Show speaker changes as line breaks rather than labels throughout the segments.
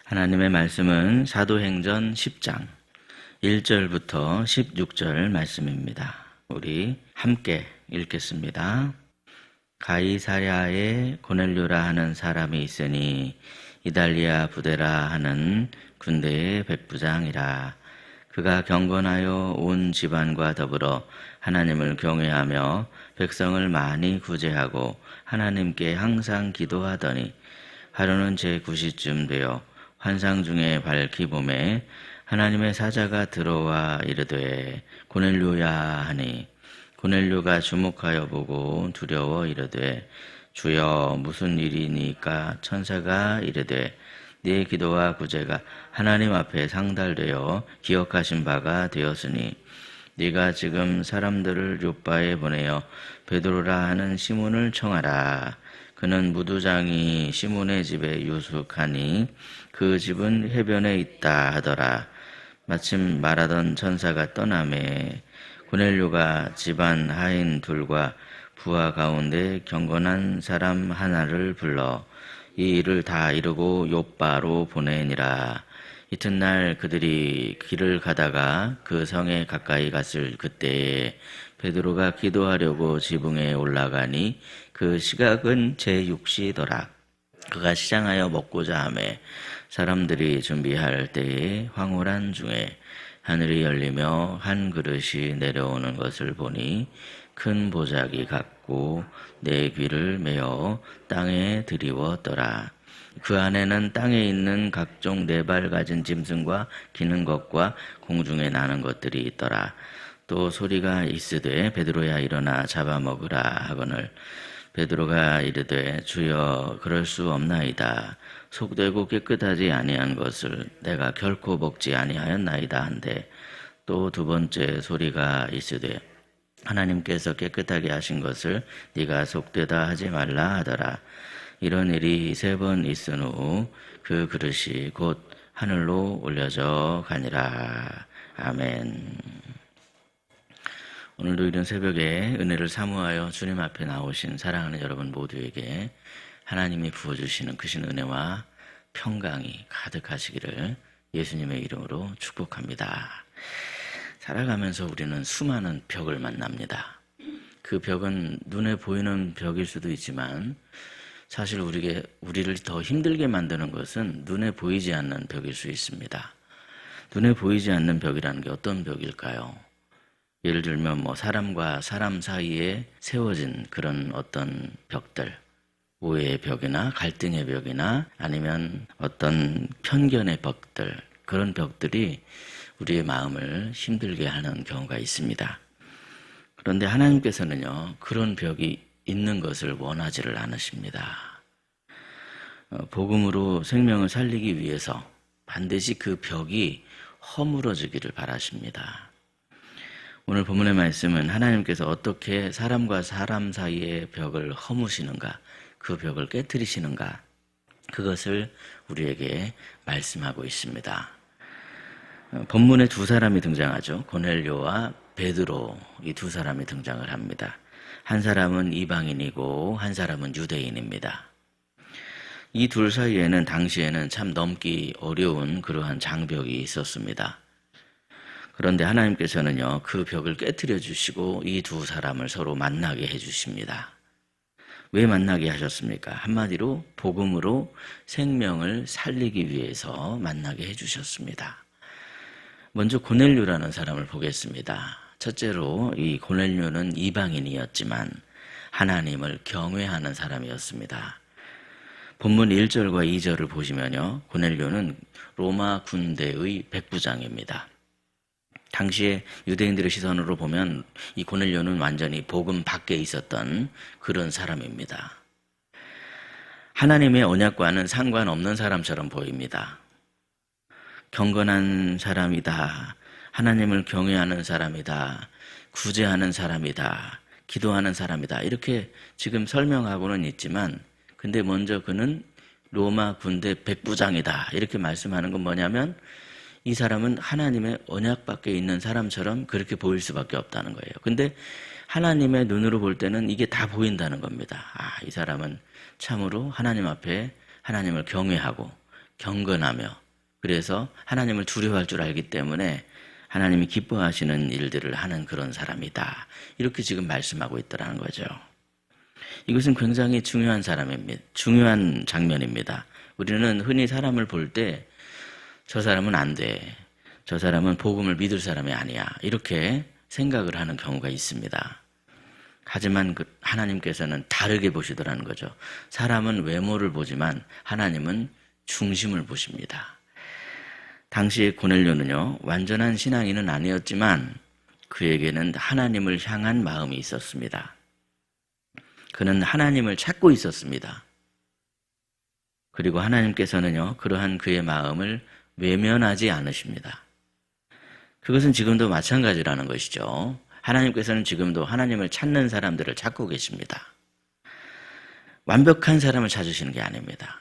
하나님의 말씀은 사도행전 10장 1절부터 16절 말씀입니다. 우리 함께 읽겠습니다. 가이사랴에 고넬료라 하는 사람이 있으니 이달리아 부데라 하는 군대의 백부장이라. 그가 경건하여 온 집안과 더불어 하나님을 경외하며 백성을 많이 구제하고 하나님께 항상 기도하더니 하루는 제9시쯤 되어 환상 중에 밝히 봄에 하나님의 사자가 들어와 이르되 고넬료야 하니 고넬료가 주목하여 보고 두려워 이르되 주여 무슨 일이니까? 천사가 이르되 네 기도와 구제가 하나님 앞에 상달되어 기억하신 바가 되었으니 네가 지금 사람들을 요빠에 보내어 베드로라 하는 시몬을 청하라. 그는 무두장이 시몬의 집에 유숙하니 그 집은 해변에 있다 하더라. 마침 말하던 천사가 떠나매 고넬료가 집안 하인 둘과 부하 가운데 경건한 사람 하나를 불러 이 일을 다 이루고 요빠로 보내니라. 이튿날 그들이 길을 가다가 그 성에 가까이 갔을 그때에 베드로가 기도하려고 지붕에 올라가니 그 시각은 제6시더라. 그가 시장하여 먹고자 하매 사람들이 준비할 때에 황홀한 중에 하늘이 열리며 한 그릇이 내려오는 것을 보니 큰 보자기 같고 네 귀를 메어 땅에 드리웠더라. 그 안에는 땅에 있는 각종 네 발 가진 짐승과 기는 것과 공중에 나는 것들이 있더라. 또 소리가 있으되 베드로야 일어나 잡아먹으라 하거늘 베드로가 이르되 주여 그럴 수 없나이다. 속되고 깨끗하지 아니한 것을 내가 결코 먹지 아니하였나이다 한데 또 두 번째 소리가 있으되 하나님께서 깨끗하게 하신 것을 네가 속되다 하지 말라 하더라. 이런 일이 3번 있은 후 그 그릇이 곧 하늘로 올려져 가니라. 아멘. 오늘도 이른 새벽에 은혜를 사모하여 주님 앞에 나오신 사랑하는 여러분 모두에게 하나님이 부어주시는 크신 은혜와 평강이 가득하시기를 예수님의 이름으로 축복합니다. 살아가면서 우리는 수많은 벽을 만납니다. 그 벽은 눈에 보이는 벽일 수도 있지만 사실 우리를 더 힘들게 만드는 것은 눈에 보이지 않는 벽일 수 있습니다. 눈에 보이지 않는 벽이라는 게 어떤 벽일까요? 예를 들면 사람과 사람 사이에 세워진 그런 어떤 벽들, 오해의 벽이나 갈등의 벽이나 아니면 어떤 편견의 벽들, 그런 벽들이 우리의 마음을 힘들게 하는 경우가 있습니다. 그런데 하나님께서는요, 그런 벽이 있는 것을 원하지를 않으십니다. 복음으로 생명을 살리기 위해서 반드시 그 벽이 허물어지기를 바라십니다. 오늘 본문의 말씀은 하나님께서 어떻게 사람과 사람 사이의 벽을 허무시는가, 그 벽을 깨뜨리시는가, 그것을 우리에게 말씀하고 있습니다. 본문에 2사람이 등장하죠. 고넬료와 베드로, 이 2사람이 등장을 합니다. 한 사람은 이방인이고 한 사람은 유대인입니다. 이 둘 사이에는 당시에는 참 넘기 어려운 그러한 장벽이 있었습니다. 그런데 하나님께서는요, 그 벽을 깨뜨려 주시고 이 2사람을 서로 만나게 해주십니다. 왜 만나게 하셨습니까? 한마디로 복음으로 생명을 살리기 위해서 만나게 해주셨습니다. 먼저 고넬료라는 사람을 보겠습니다. 첫째로 이 고넬료는 이방인이었지만 하나님을 경외하는 사람이었습니다. 본문 1절과 2절을 보시면요, 고넬료는 로마 군대의 백부장입니다. 당시에 유대인들의 시선으로 보면 이 고넬료는 완전히 복음 밖에 있었던 그런 사람입니다. 하나님의 언약과는 상관없는 사람처럼 보입니다. 경건한 사람이다, 하나님을 경외하는 사람이다, 구제하는 사람이다, 기도하는 사람이다, 이렇게 지금 설명하고는 있지만 근데 먼저 그는 로마 군대 백부장이다 이렇게 말씀하는 건 뭐냐면 이 사람은 하나님의 언약 밖에 있는 사람처럼 그렇게 보일 수밖에 없다는 거예요. 근데 하나님의 눈으로 볼 때는 이게 다 보인다는 겁니다. 이 사람은 참으로 하나님 앞에 하나님을 경외하고 경건하며 그래서 하나님을 두려워할 줄 알기 때문에 하나님이 기뻐하시는 일들을 하는 그런 사람이다. 이렇게 지금 말씀하고 있더라는 거죠. 이것은 굉장히 중요한 중요한 장면입니다. 우리는 흔히 사람을 볼 때 저 사람은 안 돼. 저 사람은 복음을 믿을 사람이 아니야. 이렇게 생각을 하는 경우가 있습니다. 하지만 하나님께서는 다르게 보시더라는 거죠. 사람은 외모를 보지만 하나님은 중심을 보십니다. 당시 고넬료는요, 완전한 신앙인은 아니었지만 그에게는 하나님을 향한 마음이 있었습니다. 그는 하나님을 찾고 있었습니다. 그리고 하나님께서는요, 그러한 그의 마음을 외면하지 않으십니다. 그것은 지금도 마찬가지라는 것이죠. 하나님께서는 지금도 하나님을 찾는 사람들을 찾고 계십니다. 완벽한 사람을 찾으시는 게 아닙니다.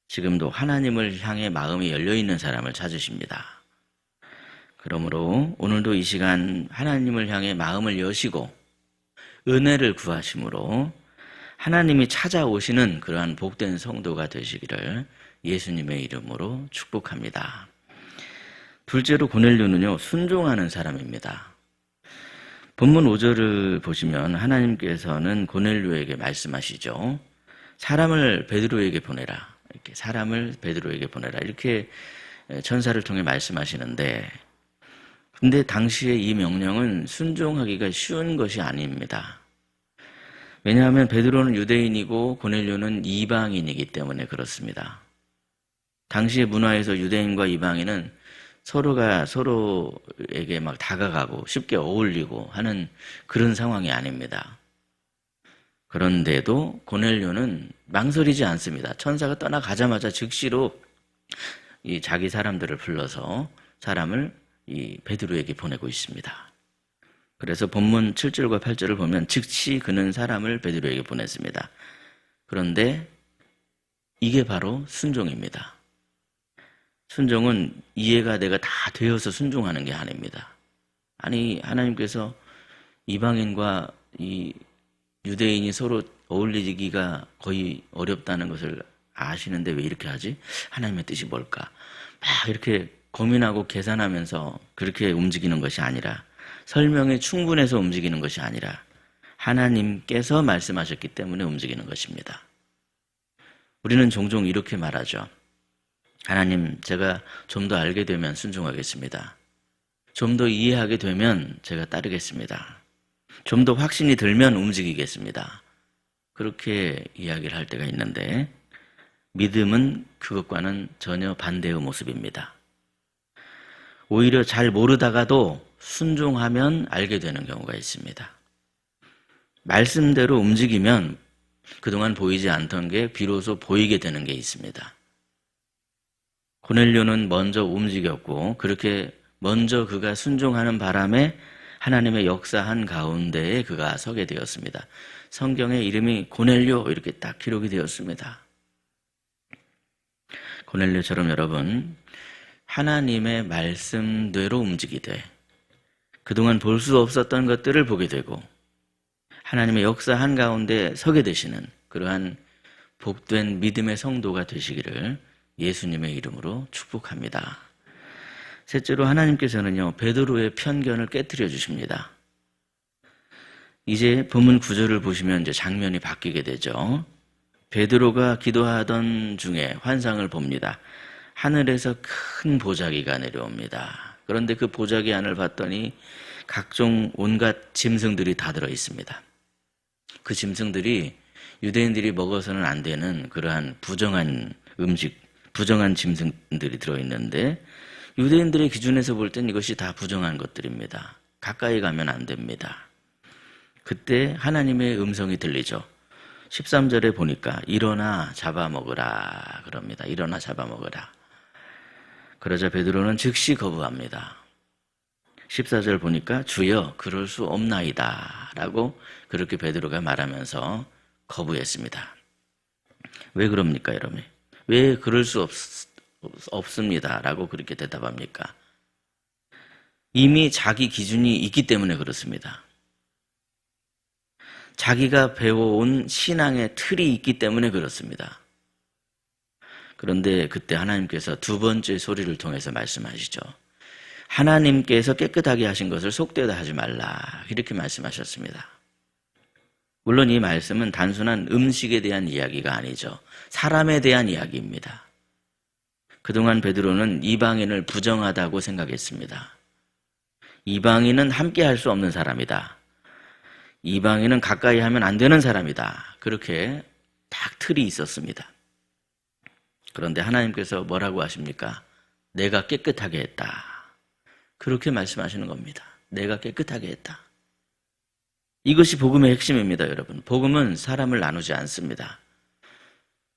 지금도 하나님을 향해 마음이 열려있는 사람을 찾으십니다. 그러므로 오늘도 이 시간 하나님을 향해 마음을 여시고 은혜를 구하심으로 하나님이 찾아오시는 그러한 복된 성도가 되시기를 예수님의 이름으로 축복합니다. 둘째로 고넬료는요, 순종하는 사람입니다. 본문 5절을 보시면 하나님께서는 고넬료에게 말씀하시죠. 사람을 베드로에게 보내라. 이렇게 천사를 통해 말씀하시는데, 근데 당시에 이 명령은 순종하기가 쉬운 것이 아닙니다. 왜냐하면 베드로는 유대인이고 고넬료는 이방인이기 때문에 그렇습니다. 당시의 문화에서 유대인과 이방인은 서로가 서로에게 막 다가가고 쉽게 어울리고 하는 그런 상황이 아닙니다. 그런데도 고넬료는 망설이지 않습니다. 천사가 떠나가자마자 즉시로 이 자기 사람들을 불러서 사람을 이 베드로에게 보내고 있습니다. 그래서 본문 7절과 8절을 보면 즉시 그는 사람을 베드로에게 보냈습니다. 그런데 이게 바로 순종입니다. 순종은 이해가 내가 다 되어서 순종하는 게 아닙니다. 아니, 하나님께서 이방인과 이 유대인이 서로 어울리기가 거의 어렵다는 것을 아시는데 왜 이렇게 하지? 하나님의 뜻이 뭘까? 막 이렇게 고민하고 계산하면서 그렇게 움직이는 것이 아니라, 설명이 충분해서 움직이는 것이 아니라 하나님께서 말씀하셨기 때문에 움직이는 것입니다. 우리는 종종 이렇게 말하죠. 하나님, 제가 좀 더 알게 되면 순종하겠습니다. 좀 더 이해하게 되면 제가 따르겠습니다. 좀 더 확신이 들면 움직이겠습니다. 그렇게 이야기를 할 때가 있는데, 믿음은 그것과는 전혀 반대의 모습입니다. 오히려 잘 모르다가도 순종하면 알게 되는 경우가 있습니다. 말씀대로 움직이면 그동안 보이지 않던 게 비로소 보이게 되는 게 있습니다. 고넬료는 먼저 움직였고, 그렇게 먼저 그가 순종하는 바람에 하나님의 역사한 가운데에 그가 서게 되었습니다. 성경에 이름이 고넬료 이렇게 딱 기록이 되었습니다. 고넬료처럼 여러분, 하나님의 말씀대로 움직이되 그동안 볼 수 없었던 것들을 보게 되고 하나님의 역사한 가운데 서게 되시는 그러한 복된 믿음의 성도가 되시기를 예수님의 이름으로 축복합니다. 셋째로 하나님께서는요, 베드로의 편견을 깨트려 주십니다. 이제 본문 9절을 보시면 이제 장면이 바뀌게 되죠. 베드로가 기도하던 중에 환상을 봅니다. 하늘에서 큰 보자기가 내려옵니다. 그런데 그 보자기 안을 봤더니 각종 온갖 짐승들이 다 들어 있습니다. 그 짐승들이 유대인들이 먹어서는 안 되는 그러한 부정한 짐승들이 들어있는데, 유대인들의 기준에서 볼 땐 이것이 다 부정한 것들입니다. 가까이 가면 안 됩니다. 그때 하나님의 음성이 들리죠. 13절에 보니까 일어나 잡아먹으라 그럽니다. 일어나 잡아먹으라. 그러자 베드로는 즉시 거부합니다. 14절 보니까 주여 그럴 수 없나이다 라고 그렇게 베드로가 말하면서 거부했습니다. 왜 그럽니까 여러분? 왜 그럴 수 없습니다 라고 그렇게 대답합니까? 이미 자기 기준이 있기 때문에 그렇습니다. 자기가 배워온 신앙의 틀이 있기 때문에 그렇습니다. 그런데 그때 하나님께서 두 번째 소리를 통해서 말씀하시죠. 하나님께서 깨끗하게 하신 것을 속되다 하지 말라. 이렇게 말씀하셨습니다. 물론 이 말씀은 단순한 음식에 대한 이야기가 아니죠. 사람에 대한 이야기입니다. 그동안 베드로는 이방인을 부정하다고 생각했습니다. 이방인은 함께 할 수 없는 사람이다. 이방인은 가까이 하면 안 되는 사람이다. 그렇게 딱 틀이 있었습니다. 그런데 하나님께서 뭐라고 하십니까? 내가 깨끗하게 했다. 그렇게 말씀하시는 겁니다. 내가 깨끗하게 했다. 이것이 복음의 핵심입니다, 여러분. 복음은 사람을 나누지 않습니다.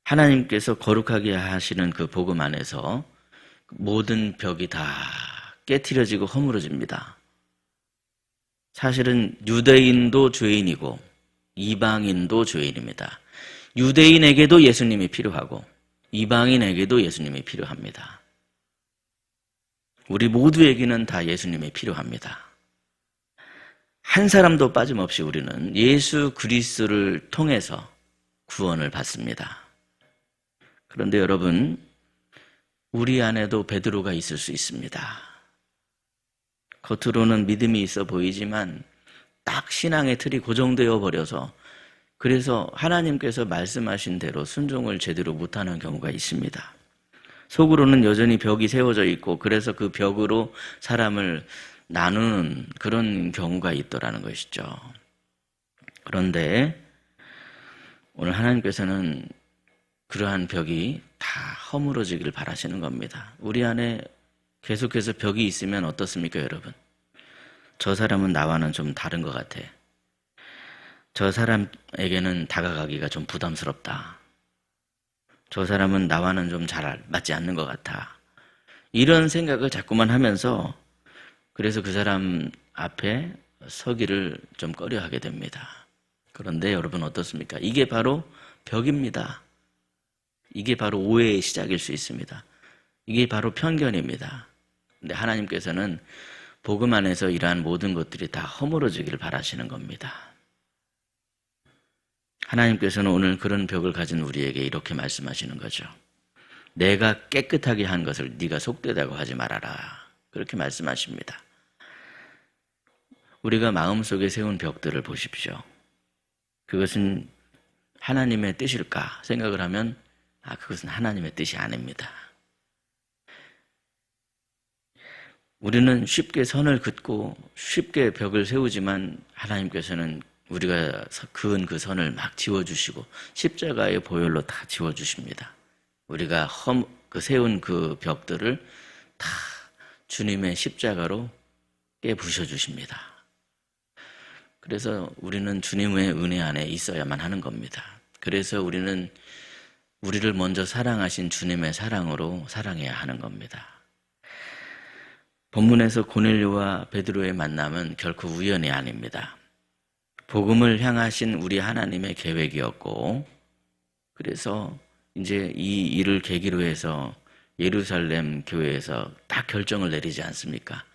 하나님께서 거룩하게 하시는 그 복음 안에서 모든 벽이 다 깨트려지고 허물어집니다. 사실은 유대인도 죄인이고 이방인도 죄인입니다. 유대인에게도 예수님이 필요하고 이방인에게도 예수님이 필요합니다. 우리 모두에게는 다 예수님이 필요합니다. 한 사람도 빠짐없이 우리는 예수 그리스도를 통해서 구원을 받습니다. 그런데 여러분, 우리 안에도 베드로가 있을 수 있습니다. 겉으로는 믿음이 있어 보이지만 딱 신앙의 틀이 고정되어 버려서 그래서 하나님께서 말씀하신 대로 순종을 제대로 못하는 경우가 있습니다. 속으로는 여전히 벽이 세워져 있고 그래서 그 벽으로 사람을 나누는 그런 경우가 있더라는 것이죠. 그런데 오늘 하나님께서는 그러한 벽이 다 허물어지기를 바라시는 겁니다. 우리 안에 계속해서 벽이 있으면 어떻습니까, 여러분? 저 사람은 나와는 좀 다른 것 같아. 저 사람에게는 다가가기가 좀 부담스럽다. 저 사람은 나와는 좀 잘 맞지 않는 것 같아. 이런 생각을 자꾸만 하면서 그래서 그 사람 앞에 서기를 좀 꺼려하게 됩니다. 그런데 여러분 어떻습니까? 이게 바로 벽입니다. 이게 바로 오해의 시작일 수 있습니다. 이게 바로 편견입니다. 근데 하나님께서는 복음 안에서 이러한 모든 것들이 다 허물어지기를 바라시는 겁니다. 하나님께서는 오늘 그런 벽을 가진 우리에게 이렇게 말씀하시는 거죠. 내가 깨끗하게 한 것을 네가 속되다고 하지 말아라. 그렇게 말씀하십니다. 우리가 마음속에 세운 벽들을 보십시오. 그것은 하나님의 뜻일까 생각을 하면 그것은 하나님의 뜻이 아닙니다. 우리는 쉽게 선을 긋고 쉽게 벽을 세우지만 하나님께서는 우리가 그은 그 선을 막 지워주시고 십자가의 보혈로 다 지워주십니다. 우리가 세운 그 벽들을 다 주님의 십자가로 깨부셔주십니다. 그래서 우리는 주님의 은혜 안에 있어야만 하는 겁니다. 그래서 우리는 우리를 먼저 사랑하신 주님의 사랑으로 사랑해야 하는 겁니다. 본문에서 고넬료와 베드로의 만남은 결코 우연이 아닙니다. 복음을 향하신 우리 하나님의 계획이었고 그래서 이제 이 일을 계기로 해서 예루살렘 교회에서 딱 결정을 내리지 않습니까?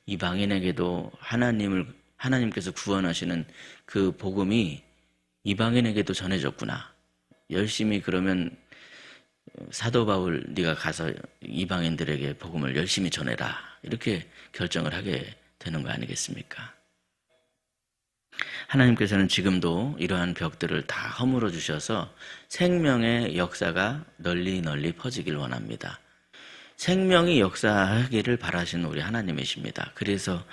이방인에게도 하나님께서 구원하시는 그 복음이 이방인에게도 전해졌구나. 열심히 그러면 사도 바울 네가 가서 이방인들에게 복음을 열심히 전해라. 이렇게 결정을 하게 되는 거 아니겠습니까? 하나님께서는 지금도 이러한 벽들을 다 허물어 주셔서 생명의 역사가 널리 퍼지길 원합니다. 생명이 역사하기를 바라시는 우리 하나님이십니다. 그래서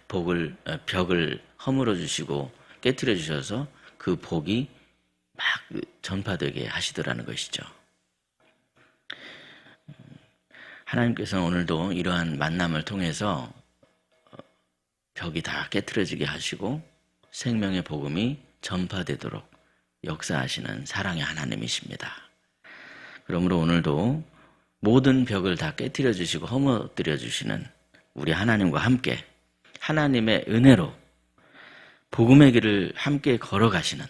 벽을 허물어 주시고 깨트려 주셔서 그 복이 막 전파되게 하시더라는 것이죠. 하나님께서는 오늘도 이러한 만남을 통해서 벽이 다 깨트려지게 하시고 생명의 복음이 전파되도록 역사하시는 사랑의 하나님이십니다. 그러므로 오늘도 모든 벽을 다 깨트려 주시고 허물어 주시는 우리 하나님과 함께 하나님의 은혜로 복음의 길을 함께 걸어가시는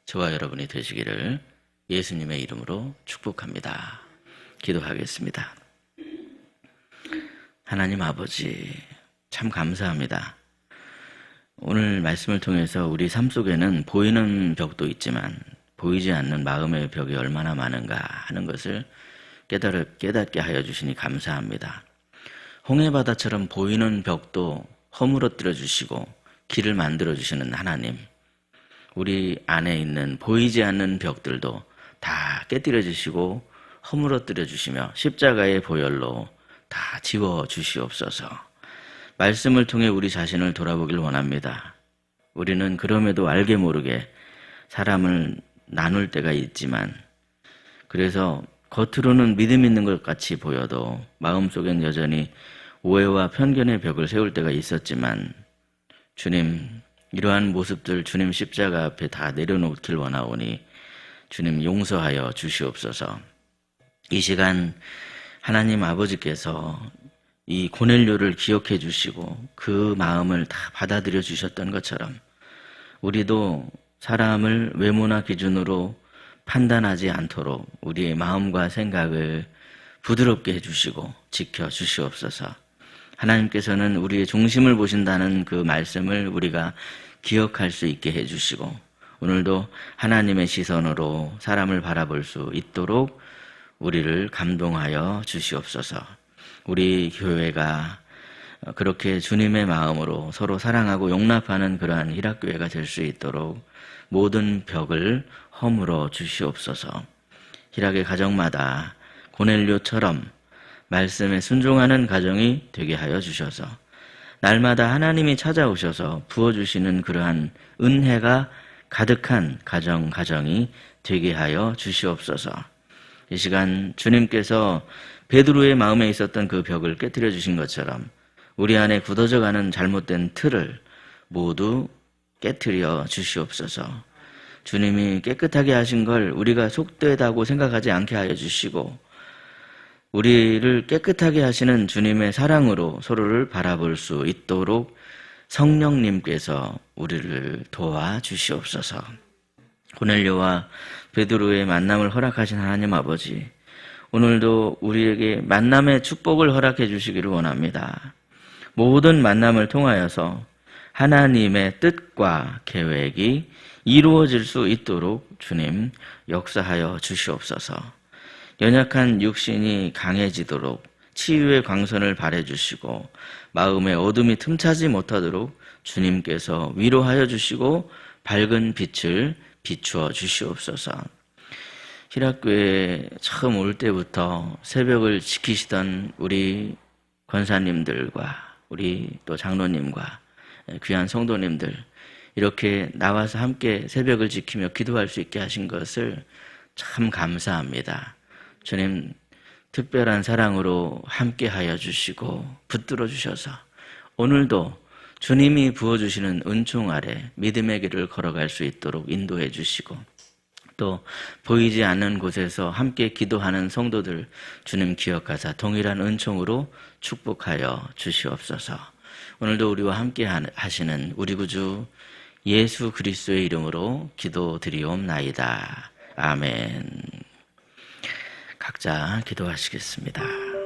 저와 여러분이 되시기를 예수님의 이름으로 축복합니다. 기도하겠습니다. 하나님 아버지, 참 감사합니다. 오늘 말씀을 통해서 우리 삶 속에는 보이는 벽도 있지만 보이지 않는 마음의 벽이 얼마나 많은가 하는 것을 깨닫게 하여 주시니 감사합니다. 홍해바다처럼 보이는 벽도 허물어뜨려 주시고 길을 만들어 주시는 하나님, 우리 안에 있는 보이지 않는 벽들도 다 깨뜨려 주시고 허물어뜨려 주시며 십자가의 보혈로 다 지워 주시옵소서. 말씀을 통해 우리 자신을 돌아보길 원합니다. 우리는 그럼에도 알게 모르게 사람을 나눌 때가 있지만, 그래서 겉으로는 믿음 있는 것 같이 보여도 마음속엔 여전히 오해와 편견의 벽을 세울 때가 있었지만, 주님, 이러한 모습들 주님 십자가 앞에 다 내려놓길 원하오니 주님 용서하여 주시옵소서. 이 시간 하나님 아버지께서 이 고넬료를 기억해 주시고 그 마음을 다 받아들여 주셨던 것처럼 우리도 사람을 외모나 기준으로 판단하지 않도록 우리의 마음과 생각을 부드럽게 해주시고 지켜주시옵소서. 하나님께서는 우리의 중심을 보신다는 그 말씀을 우리가 기억할 수 있게 해주시고 오늘도 하나님의 시선으로 사람을 바라볼 수 있도록 우리를 감동하여 주시옵소서. 우리 교회가 그렇게 주님의 마음으로 서로 사랑하고 용납하는 그러한 희락교회가 될 수 있도록 모든 벽을 허물어 주시옵소서. 희락의 가정마다 고넬료처럼 말씀에 순종하는 가정이 되게 하여 주셔서 날마다 하나님이 찾아오셔서 부어주시는 그러한 은혜가 가득한 가정이 되게 하여 주시옵소서. 이 시간 주님께서 베드로의 마음에 있었던 그 벽을 깨뜨려 주신 것처럼 우리 안에 굳어져가는 잘못된 틀을 모두 깨뜨려 주시옵소서. 주님이 깨끗하게 하신 걸 우리가 속되다고 생각하지 않게 하여 주시고 우리를 깨끗하게 하시는 주님의 사랑으로 서로를 바라볼 수 있도록 성령님께서 우리를 도와주시옵소서. 고넬료와 베드로의 만남을 허락하신 하나님 아버지, 오늘도 우리에게 만남의 축복을 허락해 주시기를 원합니다. 모든 만남을 통하여서 하나님의 뜻과 계획이 이루어질 수 있도록 주님 역사하여 주시옵소서. 연약한 육신이 강해지도록 치유의 광선을 발해주시고 마음의 어둠이 틈차지 못하도록 주님께서 위로하여 주시고 밝은 빛을 비추어 주시옵소서. 희락교회에 처음 올 때부터 새벽을 지키시던 우리 권사님들과 우리 또 장로님과 귀한 성도님들, 이렇게 나와서 함께 새벽을 지키며 기도할 수 있게 하신 것을 참 감사합니다. 주님, 특별한 사랑으로 함께 하여 주시고 붙들어 주셔서 오늘도 주님이 부어주시는 은총 아래 믿음의 길을 걸어갈 수 있도록 인도해 주시고 또 보이지 않는 곳에서 함께 기도하는 성도들 주님 기억하사 동일한 은총으로 축복하여 주시옵소서. 오늘도 우리와 함께 하시는 우리 구주 예수 그리스도의 이름으로 기도드리옵나이다. 아멘. 각자 기도하시겠습니다.